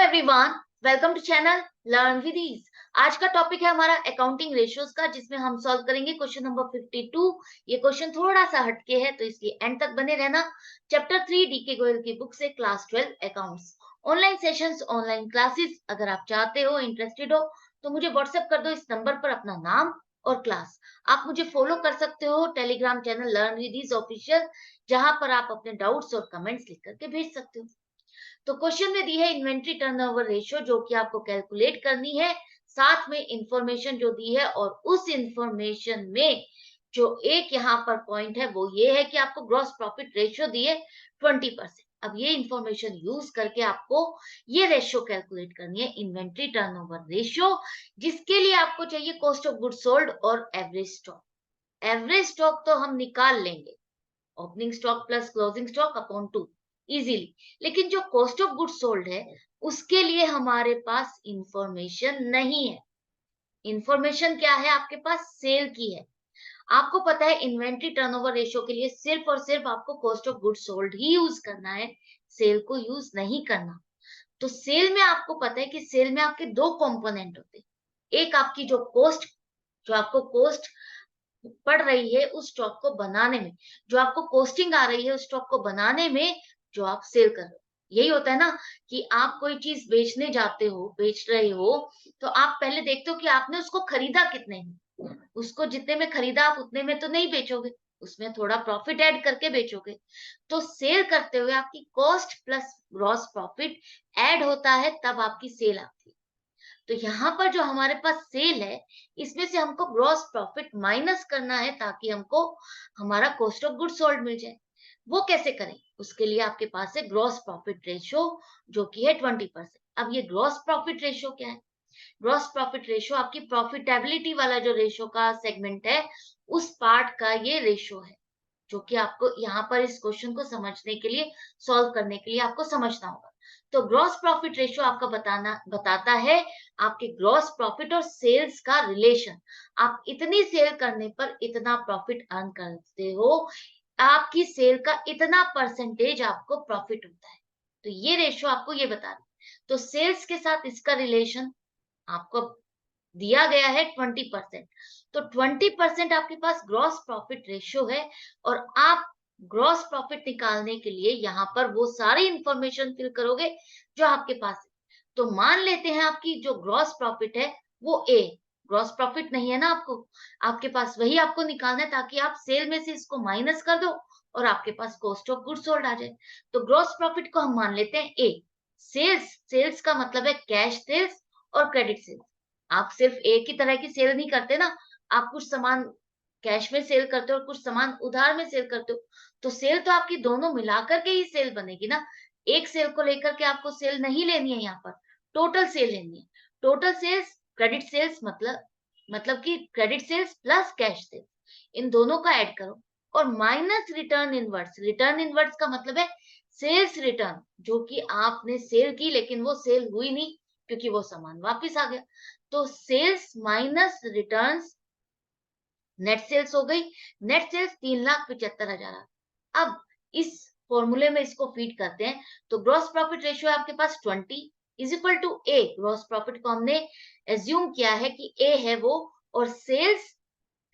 Everyone, welcome to channel learn with ease. आज का topic है हमारा अकाउंटिंग रेशियोज का, जिसमें हम सॉल्व करेंगे क्वेश्चन नंबर 52। ये क्वेश्चन थोड़ा सा हटके है, तो इसलिए एंड तक बने रहना। चैप्टर 3 डीके गोयल की बुक से, class 12 accounts. Online sessions, online classes अगर आप चाहते हो, इंटरेस्टेड हो, तो मुझे व्हाट्सएप कर दो इस नंबर पर अपना नाम और क्लास। आप मुझे फॉलो कर सकते हो Telegram channel learn with ease official, जहां पर आप अपने डाउट्स और कमेंट्स लिख करके भेज सकते हो। तो क्वेश्चन में दी है इन्वेंट्री टर्नओवर रेशियो, जो कि आपको कैलकुलेट करनी है। साथ में इंफॉर्मेशन जो दी है, और उस इंफॉर्मेशन में जो एक यहाँ पर पॉइंट है वो ये है कि आपको ग्रॉस प्रॉफिट रेशियो दी है 20%। अब ये इंफॉर्मेशन यूज करके आपको ये रेशियो कैलकुलेट करनी है, इन्वेंट्री टर्नओवर रेशियो, जिसके लिए आपको चाहिए कॉस्ट ऑफ गुड सोल्ड और एवरेज स्टॉक। एवरेज स्टॉक तो हम निकाल लेंगे, opening stock plus closing stock upon 2 easily. लेकिन जो कॉस्ट ऑफ गुड सोल्ड है, उसके लिए हमारे पास इंफॉर्मेशन नहीं है। इंफॉर्मेशन क्या है आपके पास? सेल की है। आपको पता है इन्वेंट्री टर्नओवर रेशियो के लिए सिर्फ और सिर्फ आपको cost of good sold he use करना है, सेल को यूज नहीं करना। तो सेल में आपको पता है कि सेल में आपके दो कंपोनेंट होते हैं। एक आपकी जो कॉस्ट, जो आपको कॉस्ट पड़ रही है उस स्टॉक को बनाने में, जो आपको कॉस्टिंग आ रही है उस स्टॉक को बनाने में, जो आप सेल कर रहे हो। यही होता है ना कि आप कोई चीज बेचने जाते हो, बेच रहे हो, तो आप पहले देखते हो कि आपने उसको खरीदा कितने में। उसको जितने में खरीदा आप उतने में तो नहीं बेचोगे, उसमें थोड़ा प्रॉफिट ऐड करके बेचोगे। तो सेल करते हुए आपकी cost plus gross profit add होता है, तब आपकी सेल आती है। तो यहाँ पर जो हमारे पास सेल है, इसमें से हमको ग्रॉस प्रॉफिट माइनस करना है, ताकि हमको हमारा कॉस्ट ऑफ गुड सोल्ड मिल जाए। वो कैसे करें? उसके लिए आपके पास है ग्रॉस प्रॉफिट रेशियो, जो कि है 20%। अब ये ग्रॉस प्रॉफिट रेशियो क्या है? ग्रॉस प्रॉफिट रेशियो आपकी प्रॉफिटेबिलिटी वाला जो रेशियो का सेगमेंट है, उस पार्ट का ये रेशियो है, जो कि आपको यहाँ पर इस क्वेश्चन को समझने के लिए, सॉल्व करने के लिए आपको समझना होगा। तो ग्रॉस प्रॉफिट रेशियो आपका बताता है आपके ग्रॉस प्रॉफिट और सेल्स का रिलेशन। आप इतनी सेल करने पर इतना प्रॉफिट अर्न करते हो, आपकी सेल का इतना परसेंटेज आपको प्रॉफिट होता है। तो ये रेशियो आपको ये बता रहा है। तो सेल्स के साथ इसका रिलेशन आपको दिया गया है 20%। तो 20% आपके पास ग्रॉस प्रॉफिट रेशियो है, और आप ग्रॉस प्रॉफिट निकालने के लिए यहाँ पर वो सारी इंफॉर्मेशन फिल करोगे जो आपके पास है। तो मान लेते हैं आपकी जो ग्रॉस प्रॉफिट है वो ए, ग्रॉस प्रॉफिट नहीं है ना आपको, आपके पास वही आपको निकालना है, ताकि आप सेल में से इसको माइनस कर दो और आपके पास कॉस्ट ऑफ गुड सोल्ड आ जाए। तो ग्रॉस प्रॉफिट को हम मान लेते हैं ए। सेल्स, सेल्स का मतलब है कैश सेल्स और क्रेडिट सेल्स। आप सिर्फ एक ही तरह की सेल नहीं करते ना, आप कुछ सामान कैश में सेल करते हो और कुछ सामान उधार में सेल करते हो। तो सेल तो आपकी दोनों मिलाकर के ही सेल बनेगी ना। एक सेल को लेकर के आपको सेल नहीं लेनी है, यहाँ पर टोटल सेल लेनी है। टोटल सेल्स, क्रेडिट सेल्स, मतलब कि credit sales plus cash sales, इन दोनों का ऐड करो, और minus return inwards. Return inwards का मतलब है सेल्स रिटर्न, जो कि आपने सेल की लेकिन वो सेल हुई नहीं, क्योंकि वो सामान वापस आ गया। तो sales minus returns, net sales हो गई। Net sales 3,75,000। अब इस फॉर्मूले में इसको फीड करते हैं, तो ग्रॉस प्रॉफिट रेशियो आपके पास 20 is equal to A. Gross profit को हमने एज्यूम किया है कि ए है वो, और सेल्स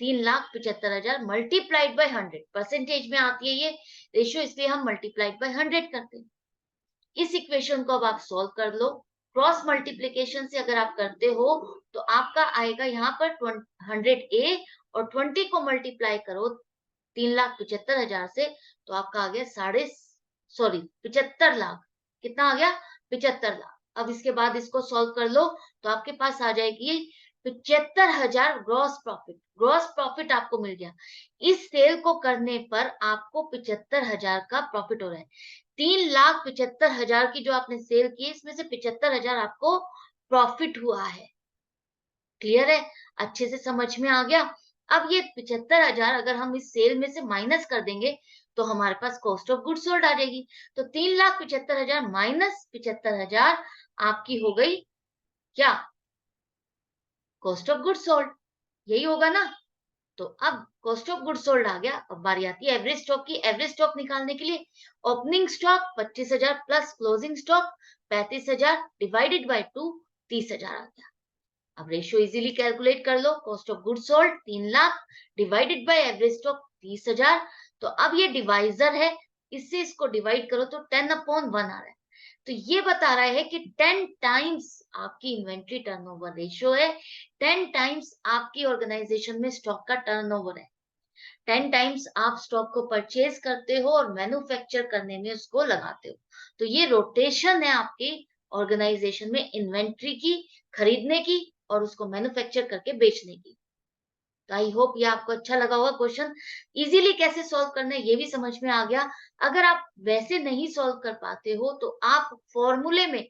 3,75,000 मल्टीप्लाइड बाय 100, परसेंटेज में आती है ये रेशियो, इसलिए हम मल्टीप्लाइड बाय 100 करते हैं। इस इक्वेशन को अब आप सॉल्व कर लो। क्रॉस मल्टीप्लीकेशन से अगर आप करते हो, तो आपका आएगा यहाँ पर 100 ए, और 20 को मल्टीप्लाई करो 3,75,000 से, तो आपका आ गया 75 लाख। कितना आ गया? 75 लाख। अब इसके बाद इसको सॉल्व कर लो, तो आपके पास आ जाएगी 75,000 ग्रॉस प्रॉफिट। ग्रॉस प्रॉफिट आपको मिल गया। इस सेल को करने पर आपको 75,000 का प्रॉफिट हो रहा है। 3,75,000 की जो आपने सेल की, इसमें से 75,000 आपको प्रॉफिट हुआ है। क्लियर है? अच्छे से समझ में आ गया? अब ये 75,000 अगर हम इस सेल में से माइनस कर देंगे, तो हमारे पास कॉस्ट ऑफ गुड सोल्ड आ जाएगी। तो 3,75,000 माइनस 75,000 आपकी हो गई क्या? Cost of good sold. यही होगा ना? तो अब कॉस्ट ऑफ गुड सोल्ड आ गया। अब बारी आती है एवरेज स्टॉक की। एवरेज स्टॉक निकालने के लिए opening stock 25,000 plus closing stock 35,000 divided by 2 30,000 आ गया। अब रेशियो इजीली कैलकुलेट कर लो। Cost of good sold 3 lakh divided by average stock 30,000। तो अब ये डिवाइजर है, इससे इसको डिवाइड करो तो 10/1 आ रहा है। तो ये बता रहा है कि 10 टाइम्स आपकी इन्वेंट्री टर्नओवर रेशियो है, 10 टाइम्स आपकी ऑर्गेनाइजेशन में स्टॉक का टर्नओवर है, 10 टाइम्स आप स्टॉक को परचेज करते हो और मैन्युफैक्चर करने में उसको लगाते हो। तो ये रोटेशन है आपकी ऑर्गेनाइजेशन में इन्वेंट्री की, खरीदने की और उसको मैन्युफैक्चर करके बेचने की। तो आई होप ये आपको अच्छा लगा होगा क्वेश्चन। इजीली कैसे सॉल्व करना है ये भी समझ में आ गया। अगर आप वैसे नहीं सॉल्व कर पाते हो तो आप फॉर्मूले में,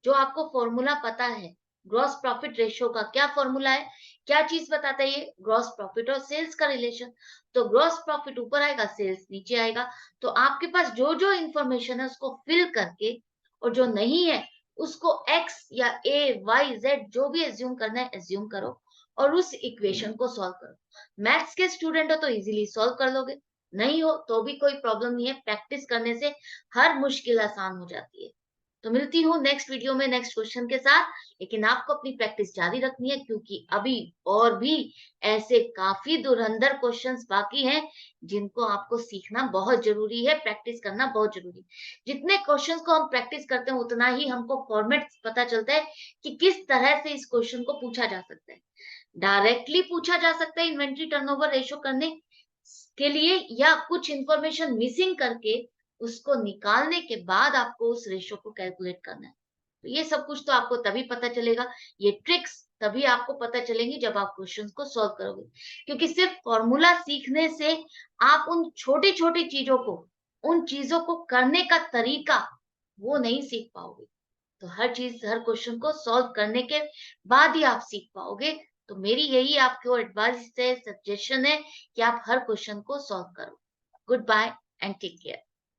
जो आपको फॉर्मूला पता है, ग्रॉस प्रॉफिट रेशियो का क्या फॉर्मूला है, क्या चीज बताता है ये, ग्रॉस प्रॉफिट और सेल्स का रिलेशन। तो ग्रॉस प्रॉफिट ऊपर आएगा, सेल्स नीचे आएगा। तो आपके पास जो जो इंफॉर्मेशन है उसको फिल करके, और जो नहीं है उसको एक्स या ए वाई जेड जो भी एज्यूम करना है एज्यूम करो और उस इक्वेशन को सॉल्व करो। मैथ्स के स्टूडेंट हो तो इजीली सॉल्व कर लोगे, नहीं हो तो भी कोई प्रॉब्लम नहीं है, प्रैक्टिस करने से हर मुश्किल आसान हो जाती है। तो मिलती हूँ नेक्स्ट वीडियो में नेक्स्ट क्वेश्चन के साथ। लेकिन आपको अपनी प्रैक्टिस जारी रखनी है क्योंकि अभी और भी ऐसे काफी धुरंधर क्वेश्चंस बाकी हैं जिनको आपको सीखना बहुत जरूरी है, प्रैक्टिस करना बहुत जरूरी है। जितने क्वेश्चंस को हम प्रैक्टिस करते हैं उतना ही हमको फॉर्मेट पता चलता है कि किस तरह से इस क्वेश्चन को पूछा जा सकता है। डायरेक्टली पूछा जा सकता है इन्वेंट्री टर्नओवर रेशियो करने के लिए, या कुछ इंफॉर्मेशन मिसिंग करके उसको निकालने के बाद आपको उस रेशो को कैलकुलेट करना है। तो ये सब कुछ तो आपको तभी पता चलेगा, ये ट्रिक्स तभी आपको पता चलेंगी जब आप क्वेश्चंस को सॉल्व करोगे। क्योंकि सिर्फ फॉर्मूला सीखने से आप उन छोटी छोटी चीजों को, उन चीजों को करने का तरीका वो नहीं सीख पाओगे। तो हर चीज, हर क्वेश्चन को सॉल्व करने के बाद ही आप सीख पाओगे। तो मेरी यही आपको एडवाइस है, सजेशन है कि आप हर क्वेश्चन को सॉल्व करो। Goodbye and take care.